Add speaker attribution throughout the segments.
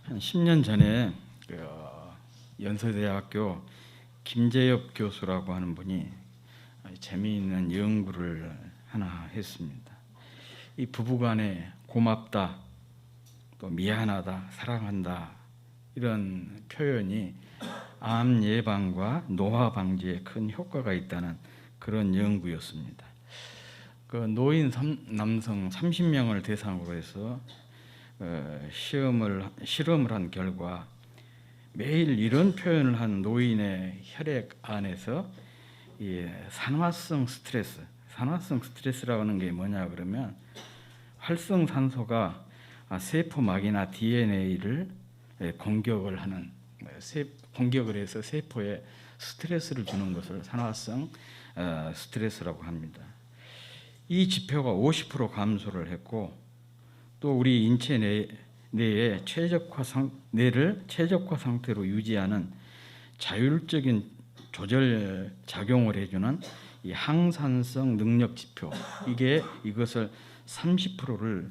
Speaker 1: 한 10년 전에 연세대학교 김재엽 교수라고 하는 분이 재미있는 연구를 하나 했습니다. 이 부부간에 고맙다, 또 미안하다, 사랑한다 이런 표현이 암 예방과 노화 방지에 큰 효과가 있다는 그런 연구였습니다. 그 노인 남성 30명을 대상으로 해서 실험을 한 결과 매일 이런 표현을 한 노인의 혈액 안에서 이 산화성 스트레스라고 하는 게 뭐냐 그러면 활성산소가 세포막이나 DNA를 공격을 해서 세포에 스트레스를 주는 것을 산화성 스트레스라고 합니다. 이 지표가 50% 감소를 했고, 또 우리 인체 내에 뇌를 최적화 상태로 유지하는 자율적인 조절 작용을 해주는 이 항산성 능력 지표, 이것을 30%를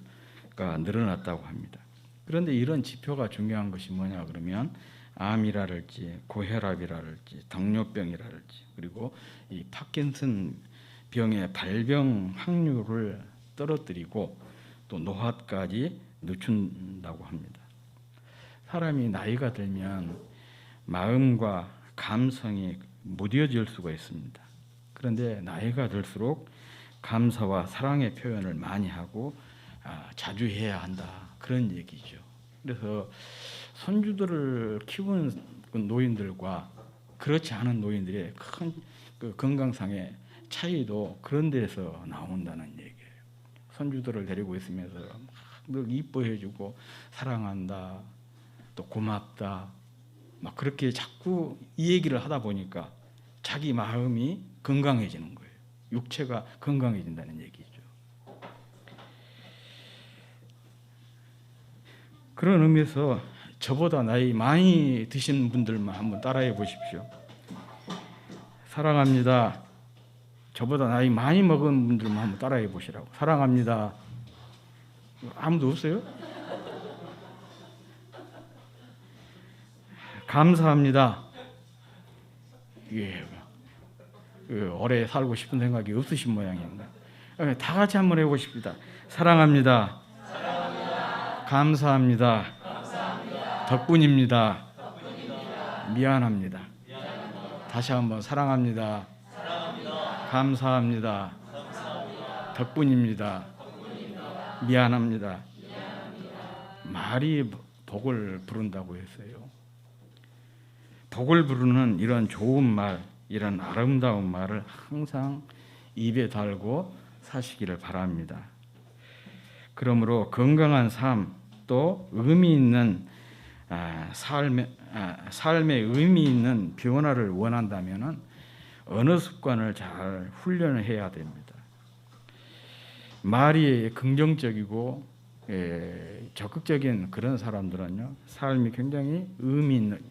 Speaker 1: 늘어났다고 합니다. 그런데 이런 지표가 중요한 것이 뭐냐 그러면 암이라든지 고혈압이라든지 당뇨병이라든지 그리고 이 파킨슨 병의 발병 확률을 떨어뜨리고 또 노화까지 늦춘다고 합니다. 사람이 나이가 들면 마음과 감성이 무뎌질 수가 있습니다. 그런데 나이가 들수록 감사와 사랑의 표현을 많이 하고 자주 해야 한다, 그런 얘기죠. 그래서 손주들을 키우는 노인들과 그렇지 않은 노인들의 큰 건강상의 차이도 그런 데서 나온다는 얘기예요. 손주들을 데리고 있으면서 늘 이뻐해주고 사랑한다, 또 고맙다, 막 그렇게 자꾸 이 얘기를 하다 보니까 자기 마음이 건강해지는 거예요. 육체가 건강해진다는 얘기죠. 그런 의미에서 저보다 나이 많이 드신 분들만 한번 따라해 보십시오. 사랑합니다. 저보다 나이 많이 먹은 분들만 한번 따라해 보시라고. 사랑합니다. 아무도 없어요? 감사합니다. 예, 오래 살고 싶은 생각이 없으신 모양입니다. 다 같이 한번 해보십시다. 사랑합니다. 사랑합니다. 감사합니다. 감사합니다. 덕분입니다. 덕분입니다. 미안합니다. 미안합니다. 다시 한번 사랑합니다. 사랑합니다. 감사합니다. 감사합니다. 덕분입니다. 덕분입니다. 미안합니다. 미안합니다. 말이 복을 부른다고 했어요. 복을 부르는 이런 좋은 말, 이런 아름다운 말을 항상 입에 달고 사시기를 바랍니다. 그러므로 건강한 삶, 또 의미 있는 삶의 의미 있는 변화를 원한다면 어느 습관을 잘 훈련을 해야 됩니다. 말이 긍정적이고 적극적인 그런 사람들은요, 삶이 굉장히 의미 있는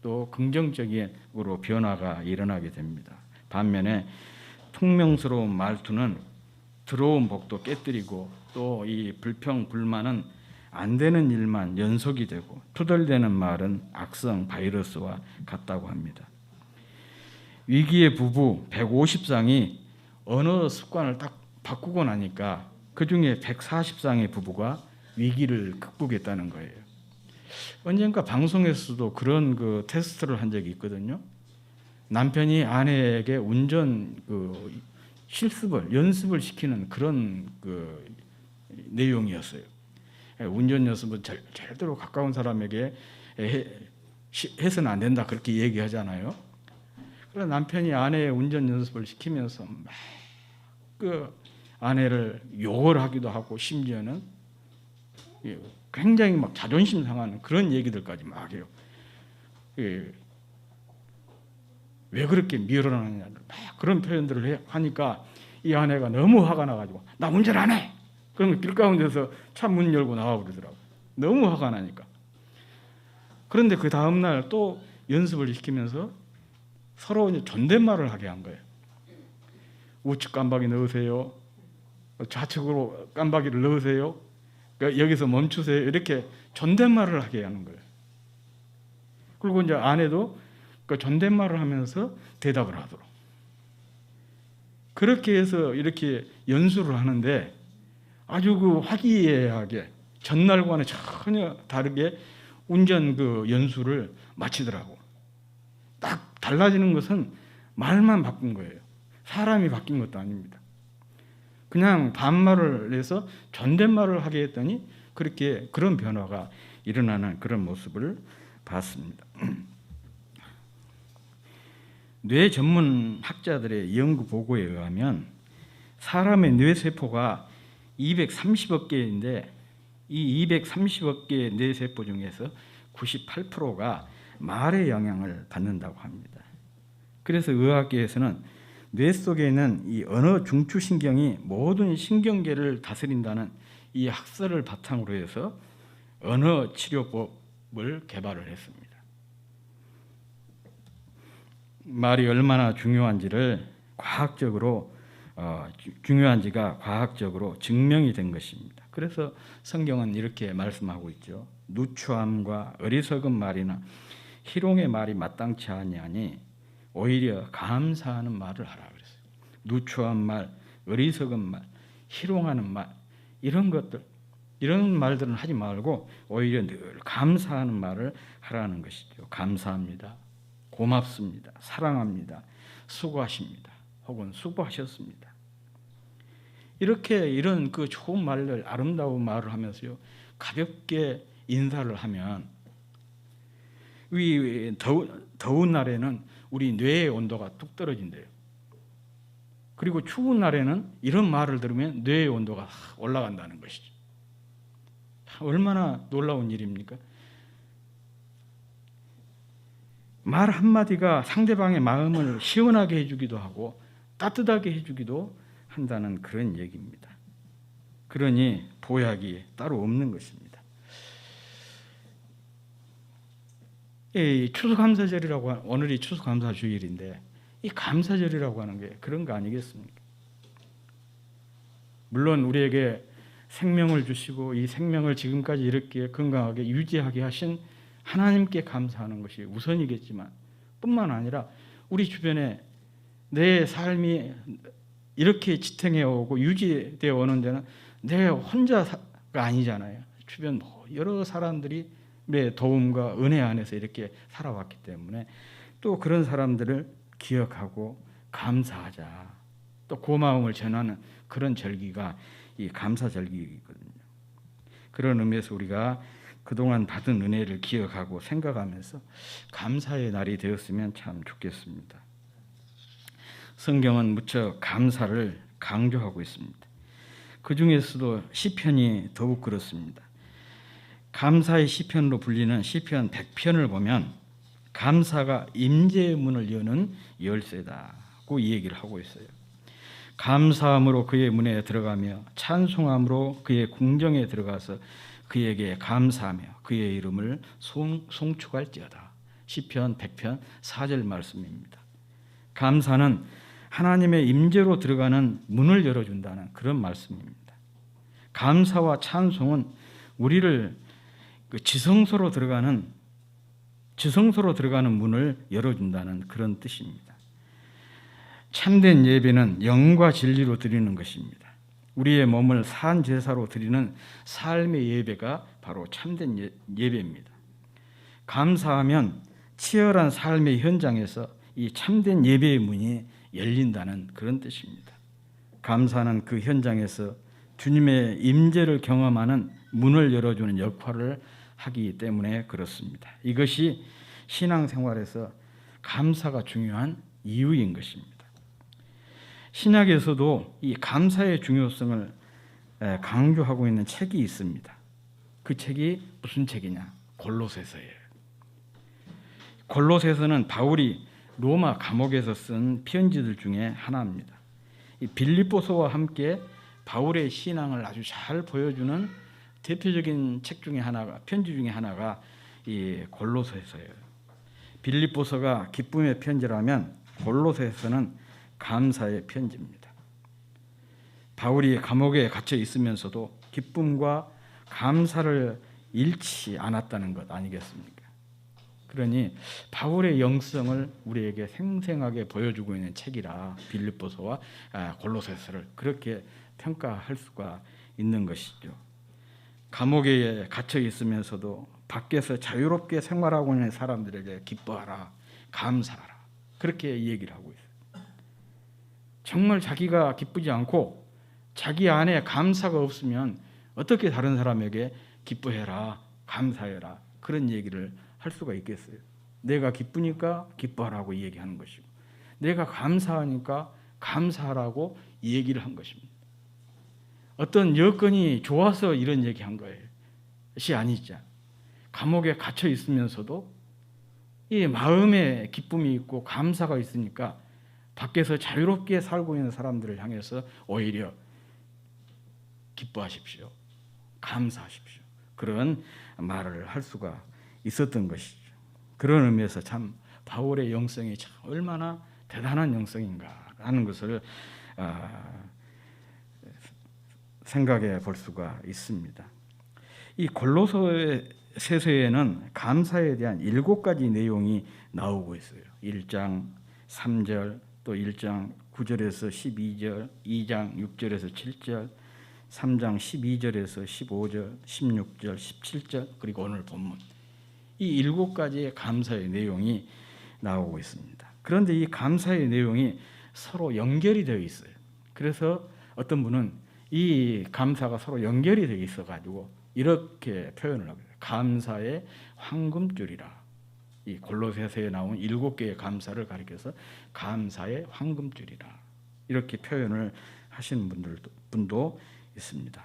Speaker 1: 또 긍정적으로 변화가 일어나게 됩니다. 반면에 퉁명스러운 말투는 들어온 복도 깨뜨리고 또 이 불평 불만은 안 되는 일만 연속이 되고 투덜대는 말은 악성 바이러스와 같다고 합니다. 위기의 부부 150쌍이 어느 습관을 딱 바꾸고 나니까 그중에 140쌍의 부부가 위기를 극복했다는 거예요. 언젠가 방송에서도 그런 테스트를 한 적이 있거든요. 남편이 아내에게 운전 연습을 시키는 그런 내용이었어요. 운전 연습은 절대로 가까운 사람에게 해서는 안 된다, 그렇게 얘기하잖아요. 그래서 남편이 아내의 운전 연습을 시키면서 막 아내를 욕을 하기도 하고 심지어는 굉장히 막 자존심 상하는 그런 얘기들까지 막 해요. 왜 그렇게 밀어내느냐, 막 그런 표현들을 하니까 이 아내가 너무 화가 나가지고 나 운전 안 해. 그러면 길 가운데서 차 문 열고 나와 그러더라고. 너무 화가 나니까. 그런데 그 다음 날 또 연습을 시키면서 서로 이제 존댓말을 하게 한 거예요. 우측 깜박이 넣으세요. 좌측으로 깜박이를 넣으세요. 그러니까 여기서 멈추세요. 이렇게 존댓말을 하게 하는 거예요. 그리고 이제 아내도 그 존댓말을 하면서 대답을 하도록. 그렇게 해서 이렇게 연수를 하는데 아주 그 화기애애하게 전날과는 전혀 다르게 운전 그 연수를 마치더라고. 딱 달라지는 것은 말만 바꾼 거예요. 사람이 바뀐 것도 아닙니다. 그냥 반말을 해서 존댓말을 하게 했더니 그렇게 그런 변화가 일어나는 그런 모습을 봤습니다. 뇌 전문 학자들의 연구 보고에 의하면 사람의 뇌세포가 230억 개인데 이 230억 개의 뇌세포 중에서 98%가 말의 영향을 받는다고 합니다. 그래서 의학계에서는 뇌 속에 있는 이 언어 중추신경이 모든 신경계를 다스린다는 이 학설을 바탕으로 해서 언어 치료법을 개발을 했습니다. 말이 얼마나 중요한지를 중요한지가 과학적으로 증명이 된 것입니다. 그래서 성경은 이렇게 말씀하고 있죠. 누추함과 어리석은 말이나 희롱의 말이 마땅치 아니하니 오히려 감사하는 말을 하라 그랬어요. 누추한 말, 어리석은 말, 희롱하는 말 이런 말들은 하지 말고 오히려 늘 감사하는 말을 하라는 것이죠. 감사합니다. 고맙습니다. 사랑합니다. 수고하십니다. 혹은 수고하셨습니다. 이렇게 이런 그 좋은 말들, 아름다운 말을 하면서요, 가볍게 인사를 하면 이 더운 날에는 우리 뇌의 온도가 뚝 떨어진대요. 그리고 추운 날에는 이런 말을 들으면 뇌의 온도가 올라간다는 것이죠. 얼마나 놀라운 일입니까? 말 한마디가 상대방의 마음을 시원하게 해주기도 하고 따뜻하게 해주기도 한다는 그런 얘기입니다. 그러니 보약이 따로 없는 것입니다. 이 추수감사절이라고 오늘이 추수감사주일인데 이 감사절이라고 하는 게 그런 거 아니겠습니까? 물론 우리에게 생명을 주시고 이 생명을 지금까지 이렇게 건강하게 유지하게 하신 하나님께 감사하는 것이 우선이겠지만 뿐만 아니라 우리 주변에 내 삶이 이렇게 지탱해 오고 유지되어 오는 데는 내 혼자가 아니잖아요. 주변 여러 사람들이 내 도움과 은혜 안에서 이렇게 살아왔기 때문에 또 그런 사람들을 기억하고 감사하자. 또 고마움을 전하는 그런 절기가 이 감사절기거든요. 그런 의미에서 우리가 그동안 받은 은혜를 기억하고 생각하면서 감사의 날이 되었으면 참 좋겠습니다. 성경은 무척 감사를 강조하고 있습니다. 그 중에서도 시편이 더욱 그렇습니다. 감사의 시편으로 불리는 시편 100편을 보면 감사가 임재의 문을 여는 열쇠다고 이 얘기를 하고 있어요. 감사함으로 그의 문에 들어가며 찬송함으로 그의 궁정에 들어가서 그에게 감사하며 그의 이름을 송축할지어다. 시편 100편 4절 말씀입니다. 감사는 하나님의 임재로 들어가는 문을 열어준다는 그런 말씀입니다. 감사와 찬송은 우리를 지성소로 들어가는 문을 열어준다는 그런 뜻입니다. 참된 예배는 영과 진리로 드리는 것입니다. 우리의 몸을 산 제사로 드리는 삶의 예배가 바로 참된 예배입니다. 감사하면 치열한 삶의 현장에서 이 참된 예배의 문이 열린다는 그런 뜻입니다. 감사는 그 현장에서 주님의 임재를 경험하는 문을 열어주는 역할을 하기 때문에 그렇습니다. 이것이 신앙생활에서 감사가 중요한 이유인 것입니다. 신약에서도 이 감사의 중요성을 강조하고 있는 책이 있습니다. 그 책이 무슨 책이냐? 골로새서예요. 골로새서는 바울이 로마 감옥에서 쓴 편지들 중에 하나입니다. 이 빌립보서와 함께 바울의 신앙을 아주 잘 보여주는 대표적인 책 중에 하나가 편지 중에 하나가 이 골로새서예요. 빌립보서가 기쁨의 편지라면 골로새서는 감사의 편지입니다. 바울이 감옥에 갇혀 있으면서도 기쁨과 감사를 잃지 않았다는 것 아니겠습니까? 그러니 바울의 영성을 우리에게 생생하게 보여주고 있는 책이라 빌립보서와 골로새서를 그렇게 평가할 수가 있는 것이죠. 감옥에 갇혀 있으면서도 밖에서 자유롭게 생활하고 있는 사람들에게 기뻐하라, 감사하라, 그렇게 얘기를 하고 있어요. 정말 자기가 기쁘지 않고 자기 안에 감사가 없으면 어떻게 다른 사람에게 기뻐해라, 감사해라, 그런 얘기를 할 수가 있겠어요? 내가 기쁘니까 기뻐하라고 얘기하는 것이고, 내가 감사하니까 감사하라고 얘기를 한 것입니다. 어떤 여건이 좋아서 이런 얘기한 거예요. 것이 아니죠. 감옥에 갇혀 있으면서도 이 마음에 기쁨이 있고 감사가 있으니까 밖에서 자유롭게 살고 있는 사람들을 향해서 오히려 기뻐하십시오, 감사하십시오, 그런 말을 할 수가 있었던 것이죠. 그런 의미에서 참 바울의 영성이 참 얼마나 대단한 영성인가 하는 것을 생각해 볼 수가 있습니다. 이 골로새서에는 감사에 대한 7가지 내용이 나오고 있어요. 1장 3절, 또 1장 9절에서 12절, 2장 6절에서 7절, 3장 12절에서 15절, 16절, 17절, 그리고 오늘 본문, 이 7가지의 감사의 내용이 나오고 있습니다. 그런데 이 감사의 내용이 서로 연결이 되어 있어요. 그래서 어떤 분은 이 감사가 서로 연결이 되어 있어가지고 이렇게 표현을 하고 있어요. 감사의 황금줄이라. 이 골로새서에 나온 7개의 감사를 가리켜서 감사의 황금줄이라, 이렇게 표현을 하시는 분도 있습니다.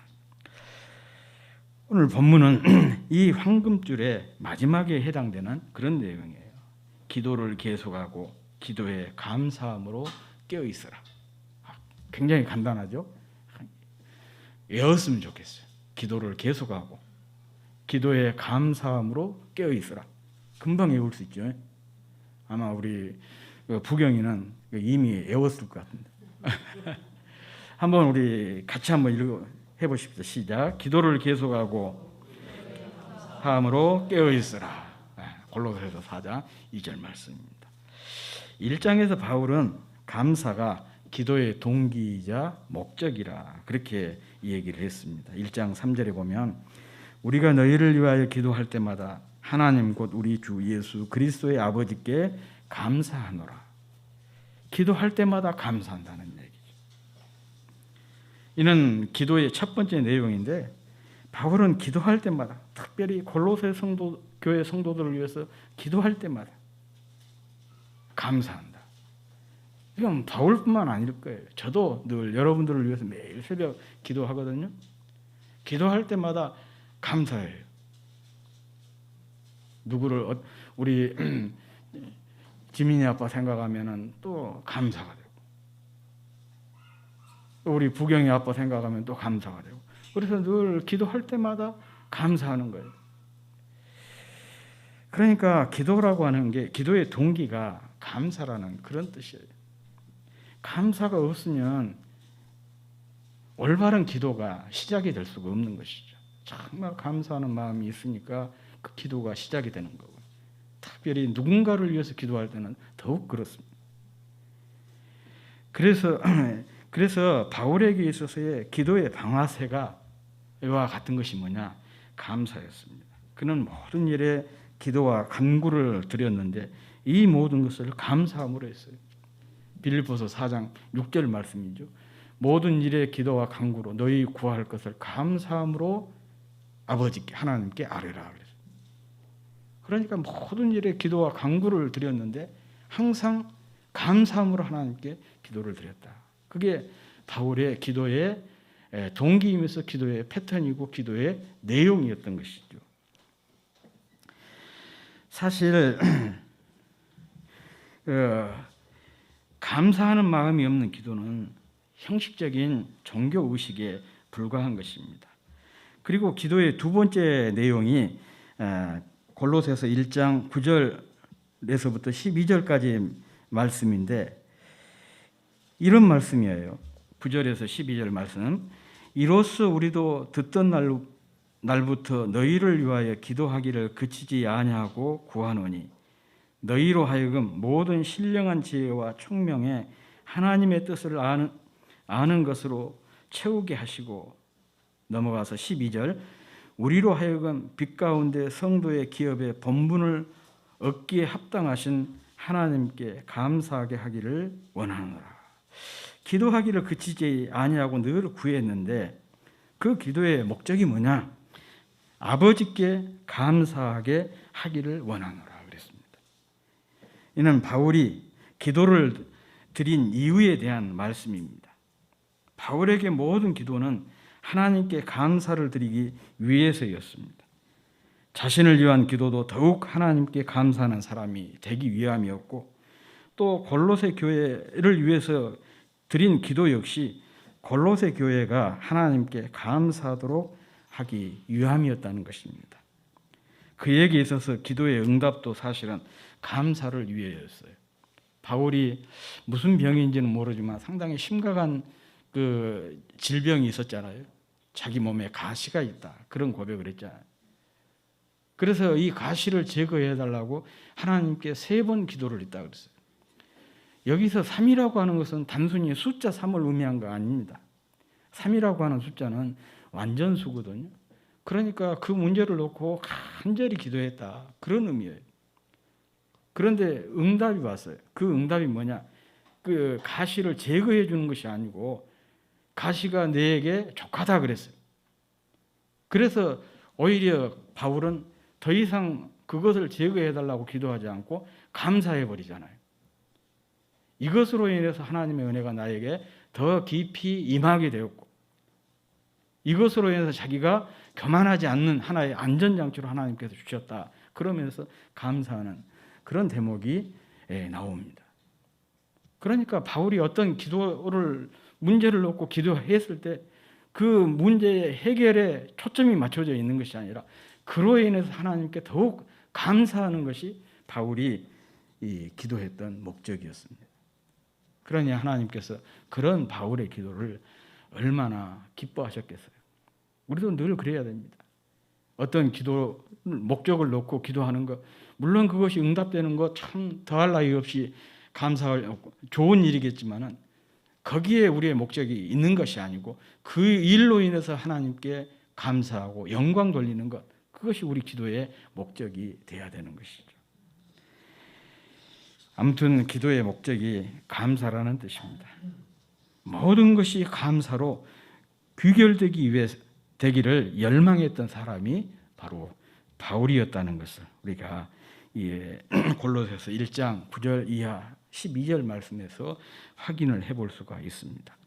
Speaker 1: 오늘 본문은 이 황금줄의 마지막에 해당되는 그런 내용이에요. 기도를 계속하고 기도에 감사함으로 깨어있어라. 굉장히 간단하죠? 외웠으면 좋겠어요. 기도를 계속하고 기도에 감사함으로 깨어있어라. 금방 외울 수 있죠. 아마 우리 부경이는 이미 외웠을 것 같은데. 한번 우리 같이 한번 해보십시오. 시작. 기도를 계속하고 함으로 깨어있으라. 골로새서 4장 2절 말씀입니다. 1장에서 바울은 감사가 기도의 동기이자 목적이라 그렇게 얘기를 했습니다. 1장 3절에 보면 우리가 너희를 위하여 기도할 때마다 하나님 곧 우리 주 예수 그리스도의 아버지께 감사하노라. 기도할 때마다 감사한다는 얘기죠. 이는 기도의 첫 번째 내용인데, 바울은 기도할 때마다, 특별히 골로새 교회 성도들을 위해서 기도할 때마다 감사한다. 이건 바울뿐만 아닐 거예요. 저도 늘 여러분들을 위해서 매일 새벽 기도하거든요. 기도할 때마다 감사해요. 누구를, 우리 지민이 아빠 생각하면 또 감사가 되고, 또 우리 부경이 아빠 생각하면 또 감사가 되고, 그래서 늘 기도할 때마다 감사하는 거예요. 그러니까 기도라고 하는 게, 기도의 동기가 감사라는 그런 뜻이에요. 감사가 없으면 올바른 기도가 시작이 될 수가 없는 것이죠. 정말 감사하는 마음이 있으니까 그 기도가 시작이 되는 거고요. 특별히 누군가를 위해서 기도할 때는 더욱 그렇습니다. 그래서 바울에게 있어서의 기도의 방아쇠가 이와 같은 것이 뭐냐? 감사였습니다. 그는 모든 일에 기도와 간구를 드렸는데 이 모든 것을 감사함으로 했어요. 빌립보서 4장 6절 말씀이죠. 모든 일에 기도와 간구로 너희 구할 것을 감사함으로 아버지께, 하나님께 아뢰라 그랬어요. 그러니까 모든 일에 기도와 간구를 드렸는데 항상 감사함으로 하나님께 기도를 드렸다. 그게 바울의 기도의 동기이면서 기도의 패턴이고 기도의 내용이었던 것이죠. 사실 감사하는 마음이 없는 기도는 형식적인 종교 의식에 불과한 것입니다. 그리고 기도의 두 번째 내용이 골로새서 1장 9절에서부터 12절까지 말씀인데, 이런 말씀이에요. 9절에서 12절 말씀. 이로써 우리도 듣던 날부터 너희를 위하여 기도하기를 그치지 아니하고 구하노니 너희로 하여금 모든 신령한 지혜와 총명에 하나님의 뜻을 아는 것으로 채우게 하시고, 넘어가서 12절, 우리로 하여금 빛 가운데 성도의 기업의 본분을 얻기에 합당하신 하나님께 감사하게 하기를 원하노라. 기도하기를 그치지 아니하고 늘 구했는데 그 기도의 목적이 뭐냐? 아버지께 감사하게 하기를 원하노라 그랬습니다. 이는 바울이 기도를 드린 이유에 대한 말씀입니다. 바울에게 모든 기도는 하나님께 감사를 드리기 위해서였습니다. 자신을 위한 기도도 더욱 하나님께 감사하는 사람이 되기 위함이었고, 또 골로새 교회를 위해서 드린 기도 역시 골로새 교회가 하나님께 감사하도록 하기 위함이었다는 것입니다. 그에게 있어서 기도의 응답도 사실은 감사를 위해였어요. 바울이 무슨 병인지는 모르지만 상당히 심각한 그 질병이 있었잖아요. 자기 몸에 가시가 있다, 그런 고백을 했잖아요. 그래서 이 가시를 제거해 달라고 하나님께 3번 기도를 했다 그랬어요. 여기서 3이라고 하는 것은 단순히 숫자 3을 의미한 거 아닙니다. 3이라고 하는 숫자는 완전수거든요. 그러니까 그 문제를 놓고 간절히 기도했다, 그런 의미예요. 그런데 응답이 왔어요. 그 응답이 뭐냐? 그 가시를 제거해 주는 것이 아니고 가시가 내게 족하다 그랬어요. 그래서 오히려 바울은 더 이상 그것을 제거해 달라고 기도하지 않고 감사해 버리잖아요. 이것으로 인해서 하나님의 은혜가 나에게 더 깊이 임하게 되었고, 이것으로 인해서 자기가 교만하지 않는 하나의 안전장치로 하나님께서 주셨다, 그러면서 감사하는 그런 대목이 나옵니다. 그러니까 바울이 어떤 문제를 놓고 기도했을 때 그 문제의 해결에 초점이 맞춰져 있는 것이 아니라 그로 인해서 하나님께 더욱 감사하는 것이 바울이 기도했던 목적이었습니다. 그러니 하나님께서 그런 바울의 기도를 얼마나 기뻐하셨겠어요. 우리도 늘 그래야 됩니다. 어떤 기도 목적을 놓고 기도하는 것, 물론 그것이 응답되는 것 참 더할 나위 없이 감사할 좋은 일이겠지만은 거기에 우리의 목적이 있는 것이 아니고 그 일로 인해서 하나님께 감사하고 영광 돌리는 것, 그것이 우리 기도의 목적이 돼야 되는 것이죠. 아무튼 기도의 목적이 감사라는 뜻입니다. 모든 것이 감사로 귀결되기 위해 되기를 열망했던 사람이 바로 바울이었다는 것을 우리가 골로새서 1장 9절 이하 12절 말씀에서 확인을 해볼 수가 있습니다.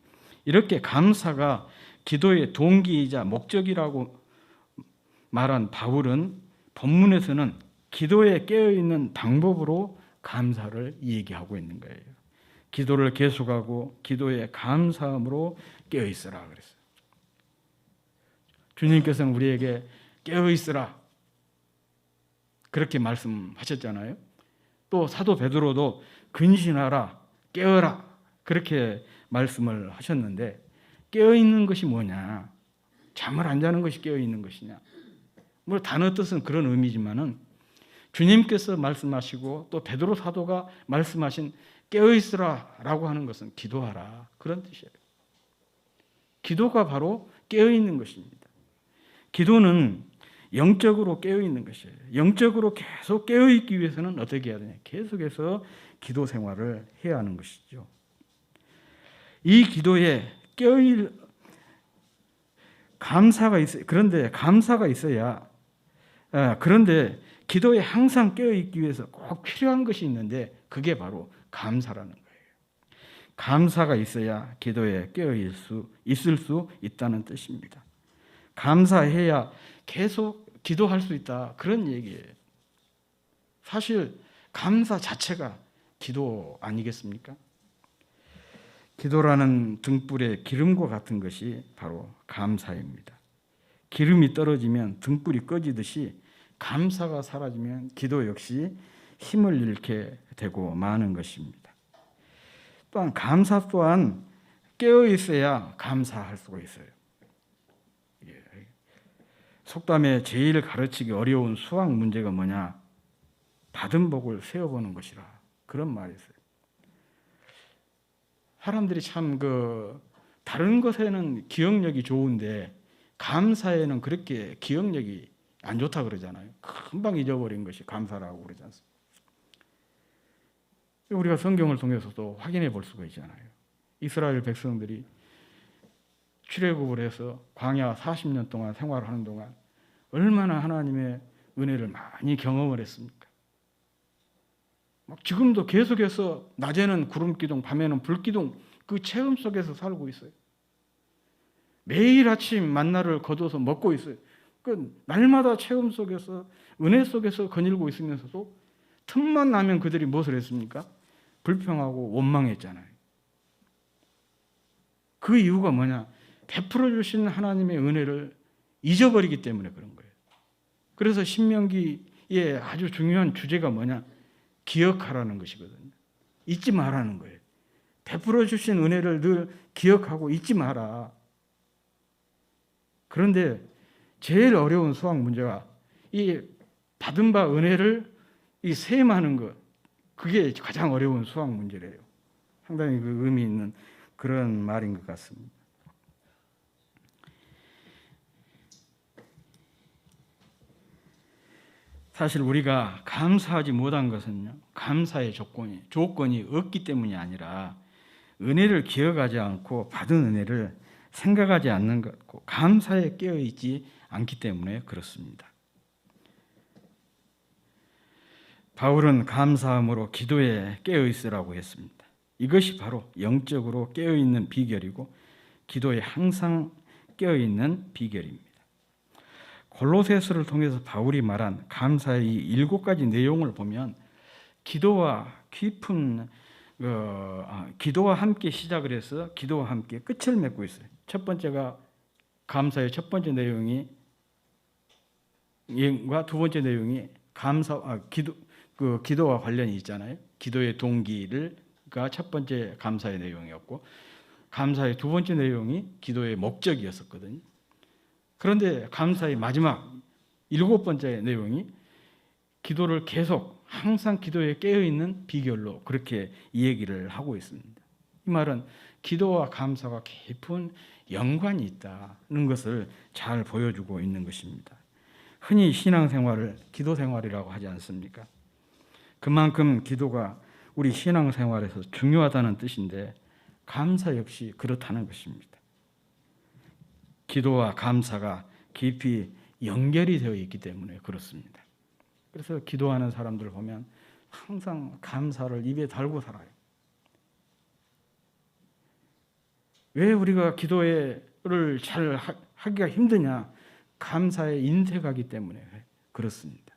Speaker 1: 이렇게 감사가 기도의 동기이자 목적이라고 말한 바울은 본문에서는 기도에 깨어있는 방법으로 감사를 얘기하고 있는 거예요. 기도를 계속하고 기도에 감사함으로 깨어있으라 그랬어요. 주님께서는 우리에게 깨어있으라 그렇게 말씀하셨잖아요. 또 사도 베드로도 근신하라, 깨어라 그렇게 말씀을 하셨는데, 깨어있는 것이 뭐냐? 잠을 안 자는 것이 깨어있는 것이냐? 뭐 단어 뜻은 그런 의미지만은 주님께서 말씀하시고 또 베드로 사도가 말씀하신 깨어있으라라고 하는 것은 기도하라, 그런 뜻이에요. 기도가 바로 깨어있는 것입니다. 기도는 영적으로 깨어있는 것이에요. 영적으로 계속 깨어있기 위해서는 어떻게 해야 되냐? 계속해서 기도 생활을 해야 하는 것이죠. 이 기도에 감사가 있어요. 그런데 감사가 있어야, 그런데 기도에 항상 깨어있기 위해서 꼭 필요한 것이 있는데 그게 바로 감사라는 거예요. 감사가 있어야 기도에 있을 수 있다는 뜻입니다. 감사해야 계속 기도할 수 있다, 그런 얘기예요. 사실 감사 자체가 기도 아니겠습니까? 기도라는 등불의 기름과 같은 것이 바로 감사입니다. 기름이 떨어지면 등불이 꺼지듯이 감사가 사라지면 기도 역시 힘을 잃게 되고 마는 것입니다. 또한 감사 또한 깨어 있어야 감사할 수가 있어요. 속담에 제일 가르치기 어려운 수학 문제가 뭐냐? 받은 복을 세어보는 것이라. 그런 말이 있어요. 사람들이 참 다른 것에는 기억력이 좋은데 감사에는 그렇게 기억력이 안 좋다 그러잖아요. 금방 잊어버린 것이 감사라고 그러지 않습니까? 우리가 성경을 통해서도 확인해 볼 수가 있잖아요. 이스라엘 백성들이 출애굽을 해서 광야 40년 동안 생활하는 동안 얼마나 하나님의 은혜를 많이 경험을 했습니까? 막 지금도 계속해서 낮에는 구름 기둥, 밤에는 불 기둥 그 체험 속에서 살고 있어요. 매일 아침 만나를 거둬서 먹고 있어요. 그 날마다 체험 속에서 은혜 속에서 거닐고 있으면서도 틈만 나면 그들이 무엇을 했습니까? 불평하고 원망했잖아요. 그 이유가 뭐냐? 베풀어 주신 하나님의 은혜를 잊어버리기 때문에 그런 거예요. 그래서 신명기의 아주 중요한 주제가 뭐냐? 기억하라는 것이거든요. 잊지 말라는 거예요. 베풀어 주신 은혜를 늘 기억하고 잊지 마라. 그런데 제일 어려운 수학 문제가 이 받은 바 은혜를 이 세임하는 것, 그게 가장 어려운 수학 문제래요. 상당히 그 의미 있는 그런 말인 것 같습니다. 사실 우리가 감사하지 못한 것은요, 감사의 조건이 없기 때문이 아니라 은혜를 기억하지 않고 받은 은혜를 생각하지 않는 것, 감사에 깨어있지 않기 때문에 그렇습니다. 바울은 감사함으로 기도에 깨어있으라고 했습니다. 이것이 바로 영적으로 깨어있는 비결이고 기도에 항상 깨어있는 비결입니다. 골로새서를 통해서 바울이 말한 감사의 이 7가지 내용을 보면 기도와 깊은 기도와 함께 시작을 해서 기도와 함께 끝을 맺고 있어요. 첫 번째가 감사의 첫 번째 내용이 두 번째 내용이 기도와 관련이 있잖아요. 기도의 동기가 첫 번째 감사의 내용이었고 감사의 두 번째 내용이 기도의 목적이었었거든요. 그런데 감사의 마지막 7번째 내용이 기도를 계속 항상 기도에 깨어있는 비결로 그렇게 이 얘기를 하고 있습니다. 이 말은 기도와 감사가 깊은 연관이 있다는 것을 잘 보여주고 있는 것입니다. 흔히 신앙생활을 기도생활이라고 하지 않습니까? 그만큼 기도가 우리 신앙생활에서 중요하다는 뜻인데 감사 역시 그렇다는 것입니다. 기도와 감사가 깊이 연결이 되어 있기 때문에 그렇습니다. 그래서 기도하는 사람들을 보면 항상 감사를 입에 달고 살아요. 왜 우리가 기도를 잘 하기가 힘드냐? 감사에 인색하기 때문에 그렇습니다.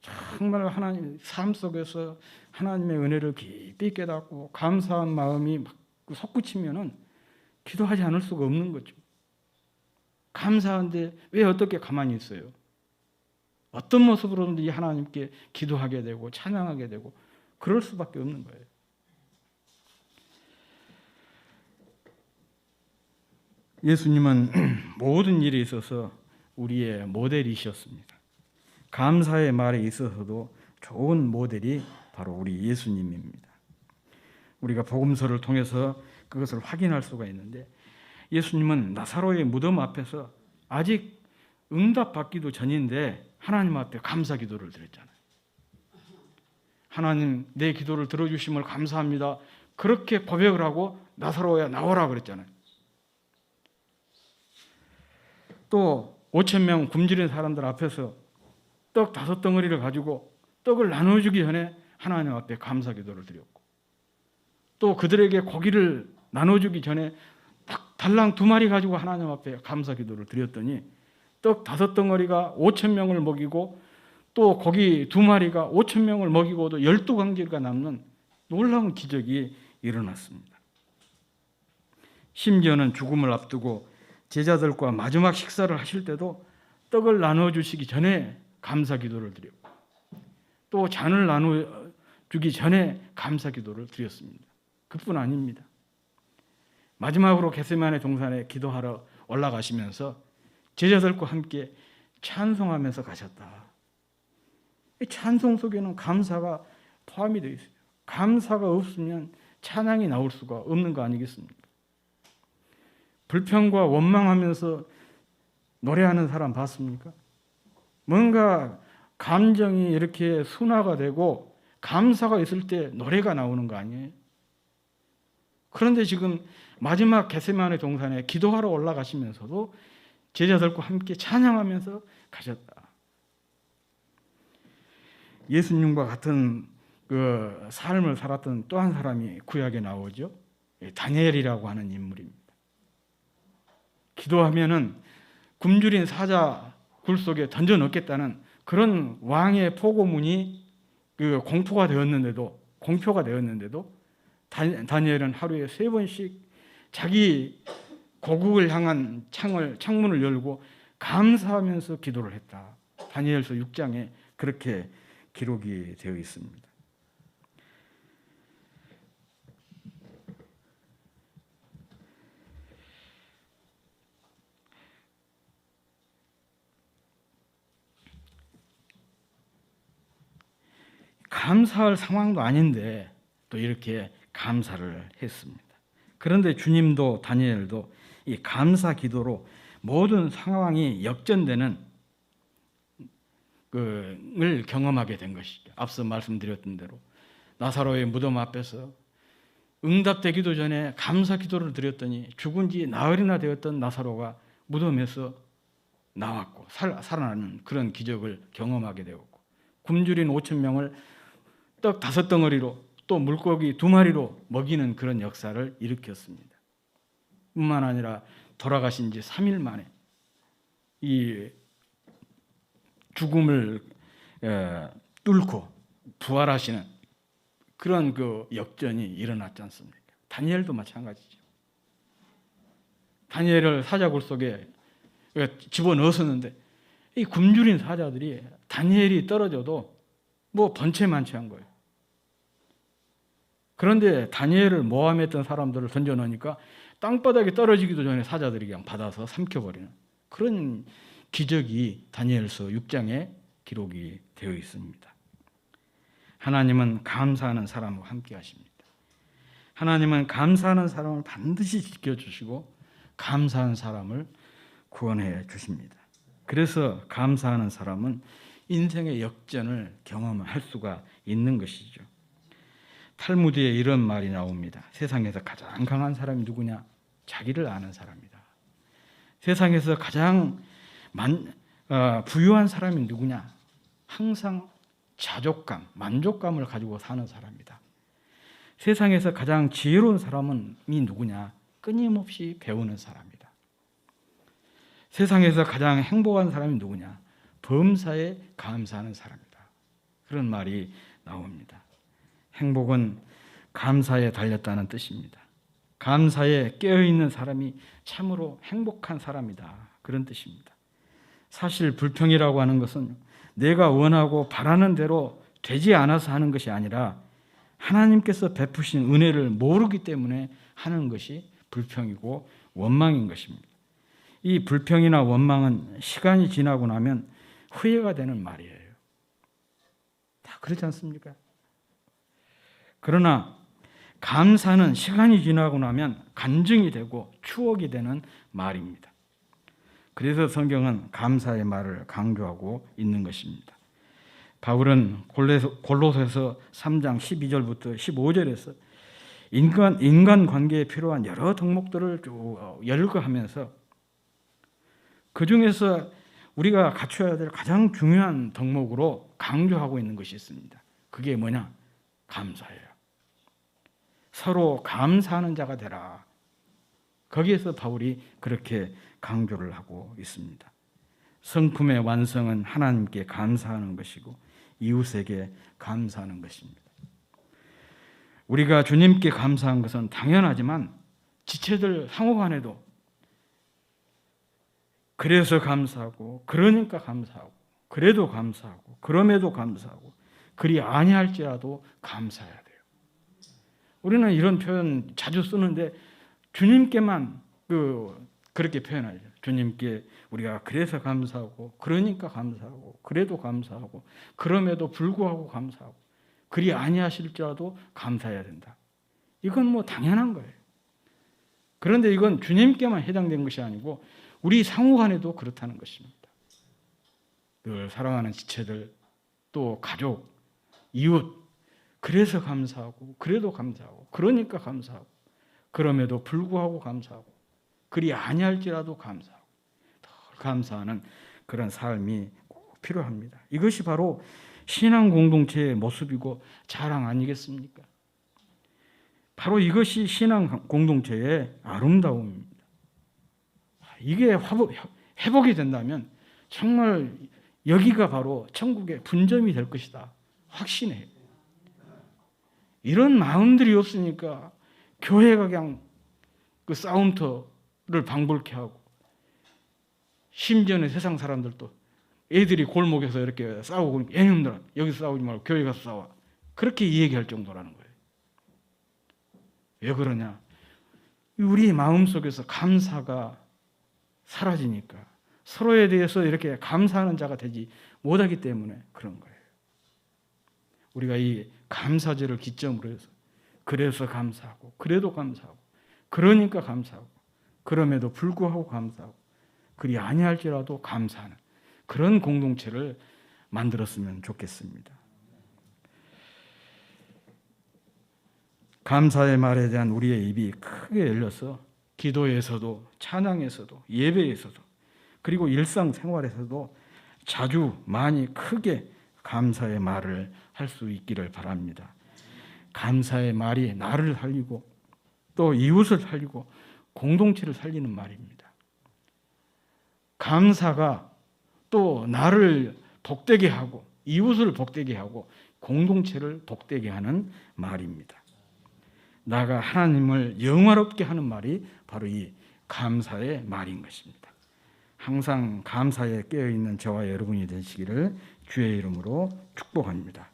Speaker 1: 정말 하나님 삶 속에서 하나님의 은혜를 깊이 깨닫고 감사한 마음이 막 솟구치면은 기도하지 않을 수가 없는 거죠. 감사한데 왜 어떻게 가만히 있어요? 어떤 모습으로든지 하나님께 기도하게 되고 찬양하게 되고 그럴 수밖에 없는 거예요. 예수님은 모든 일에 있어서 우리의 모델이셨습니다. 감사의 말에 있어서도 좋은 모델이 바로 우리 예수님입니다. 우리가 복음서를 통해서 그것을 확인할 수가 있는데 예수님은 나사로의 무덤 앞에서 아직 응답받기도 전인데 하나님 앞에 감사 기도를 드렸잖아요. 하나님 내 기도를 들어주심을 감사합니다. 그렇게 고백을 하고 나사로야 나오라 그랬잖아요. 또 5,000명 굶주린 사람들 앞에서 떡 5덩어리를 가지고 떡을 나눠주기 전에 하나님 앞에 감사 기도를 드렸고 또 그들에게 고기를 나눠주기 전에 딱 달랑 2마리 가지고 하나님 앞에 감사 기도를 드렸더니 떡 5덩어리가 5,000명을 먹이고 또 고기 2마리가 5,000명을 먹이고도 12광지가 남는 놀라운 기적이 일어났습니다. 심지어는 죽음을 앞두고 제자들과 마지막 식사를 하실 때도 떡을 나눠주시기 전에 감사 기도를 드렸고 또 잔을 나눠주기 전에 감사 기도를 드렸습니다. 그뿐 아닙니다. 마지막으로 겟세마네 동산에 기도하러 올라가시면서 제자들과 함께 찬송하면서 가셨다. 이 찬송 속에는 감사가 포함이 되어 있어요. 감사가 없으면 찬양이 나올 수가 없는 거 아니겠습니까? 불평과 원망하면서 노래하는 사람 봤습니까? 뭔가 감정이 이렇게 순화가 되고 감사가 있을 때 노래가 나오는 거 아니에요? 그런데 지금 마지막 겟세마네 동산에 기도하러 올라가시면서도 제자들과 함께 찬양하면서 가셨다. 예수님과 같은 그 삶을 살았던 또 한 사람이 구약에 나오죠. 다니엘이라고 하는 인물입니다. 기도하면은 굶주린 사자 굴 속에 던져 넣겠다는 그런 왕의 포고문이 그 공표가 되었는데도 다니엘은 하루에 3번씩 자기 고국을 향한 창문을 열고 감사하면서 기도를 했다. 다니엘서 6장에 그렇게 기록이 되어 있습니다. 감사할 상황도 아닌데 또 이렇게 감사를 했습니다. 그런데 주님도 다니엘도 이 감사 기도로 모든 상황이 역전되는 을 경험하게 된 것이죠. 앞서 말씀드렸던 대로 나사로의 무덤 앞에서 응답되기도 전에 감사 기도를 드렸더니 죽은 지 나흘이나 되었던 나사로가 무덤에서 나왔고 살아나는 그런 기적을 경험하게 되었고, 굶주린 5,000명을 떡 5덩어리로 또 물고기 2마리로 먹이는 그런 역사를 일으켰습니다. 뿐만 아니라 돌아가신 지 3일 만에 이 죽음을 뚫고 부활하시는 그런 그 역전이 일어났지 않습니까? 다니엘도 마찬가지죠. 다니엘을 사자굴 속에 집어넣었었는데 이 굶주린 사자들이 다니엘이 떨어져도 뭐 번체만취한 거예요. 그런데 다니엘을 모함했던 사람들을 던져놓으니까 땅바닥에 떨어지기도 전에 사자들이 그냥 받아서 삼켜버리는 그런 기적이 다니엘서 6장에 기록이 되어 있습니다. 하나님은 감사하는 사람과 함께 하십니다. 하나님은 감사하는 사람을 반드시 지켜주시고 감사한 사람을 구원해 주십니다. 그래서 감사하는 사람은 인생의 역전을 경험할 수가 있는 것이죠. 탈무드에 이런 말이 나옵니다. 세상에서 가장 강한 사람이 누구냐? 자기를 아는 사람이다. 세상에서 가장 부유한 사람이 누구냐? 항상 자족감, 만족감을 가지고 사는 사람이다. 세상에서 가장 지혜로운 사람은 누구냐? 끊임없이 배우는 사람이다. 세상에서 가장 행복한 사람이 누구냐? 범사에 감사하는 사람이다. 그런 말이 나옵니다. 행복은 감사에 달렸다는 뜻입니다. 감사에 깨어있는 사람이 참으로 행복한 사람이다. 그런 뜻입니다. 사실 불평이라고 하는 것은 내가 원하고 바라는 대로 되지 않아서 하는 것이 아니라 하나님께서 베푸신 은혜를 모르기 때문에 하는 것이 불평이고 원망인 것입니다. 이 불평이나 원망은 시간이 지나고 나면 후회가 되는 말이에요. 다 그렇지 않습니까? 그러나 감사는 시간이 지나고 나면 간증이 되고 추억이 되는 말입니다. 그래서 성경은 감사의 말을 강조하고 있는 것입니다. 바울은 골로새서 3장 12절부터 15절에서 인간 관계에 필요한 여러 덕목들을 쭉 열거하면서 그 중에서 우리가 갖춰야 될 가장 중요한 덕목으로 강조하고 있는 것이 있습니다. 그게 뭐냐? 감사예요. 서로 감사하는 자가 되라. 거기에서 바울이 그렇게 강조를 하고 있습니다. 성품의 완성은 하나님께 감사하는 것이고 이웃에게 감사하는 것입니다. 우리가 주님께 감사한 것은 당연하지만 지체들 상호간에도 그래서 감사하고 그러니까 감사하고 그래도 감사하고 그럼에도 감사하고 그리 아니할지라도 감사해야 돼요. 우리는 이런 표현 자주 쓰는데 주님께만 그렇게 표현하죠. 주님께 우리가 그래서 감사하고, 그러니까 감사하고, 그래도 감사하고, 그럼에도 불구하고 감사하고, 그리 아니하실지라도 감사해야 된다. 이건 뭐 당연한 거예요. 그런데 이건 주님께만 해당된 것이 아니고 우리 상호간에도 그렇다는 것입니다. 늘 사랑하는 지체들, 또 가족, 이웃, 그래서 감사하고, 그래도 감사하고, 그러니까 감사하고, 그럼에도 불구하고 감사하고, 그리 아니할지라도 감사하고, 더 감사하는 그런 삶이 꼭 필요합니다. 이것이 바로 신앙 공동체의 모습이고 자랑 아니겠습니까? 바로 이것이 신앙 공동체의 아름다움입니다. 이게 회복이 된다면 정말 여기가 바로 천국의 분점이 될 것이다. 확신해요. 이런 마음들이 없으니까 교회가 그냥 그 싸움터를 방불케 하고, 심지어는 세상 사람들도 애들이 골목에서 이렇게 싸우고 그러니까 얘네들아 여기서 싸우지 말고 교회 가서 싸워. 그렇게 얘기할 정도라는 거예요. 왜 그러냐? 우리 마음속에서 감사가 사라지니까, 서로에 대해서 이렇게 감사하는 자가 되지 못하기 때문에 그런 거예요. 우리가 이 감사제를 기점으로 해서 그래서 감사하고, 그래도 감사하고, 그러니까 감사하고, 그럼에도 불구하고 감사하고, 그리 아니할지라도 감사하는 그런 공동체를 만들었으면 좋겠습니다. 감사의 말에 대한 우리의 입이 크게 열려서 기도에서도, 찬양에서도, 예배에서도, 그리고 일상생활에서도 자주 많이 크게 감사의 말을 할 수 있기를 바랍니다. 감사의 말이 나를 살리고 또 이웃을 살리고 공동체를 살리는 말입니다. 감사가 또 나를 복되게 하고 이웃을 복되게 하고 공동체를 복되게 하는 말입니다. 나가 하나님을 영화롭게 하는 말이 바로 이 감사의 말인 것입니다. 항상 감사에 깨어있는 저와 여러분이 되시기를 주의 이름으로 축복합니다.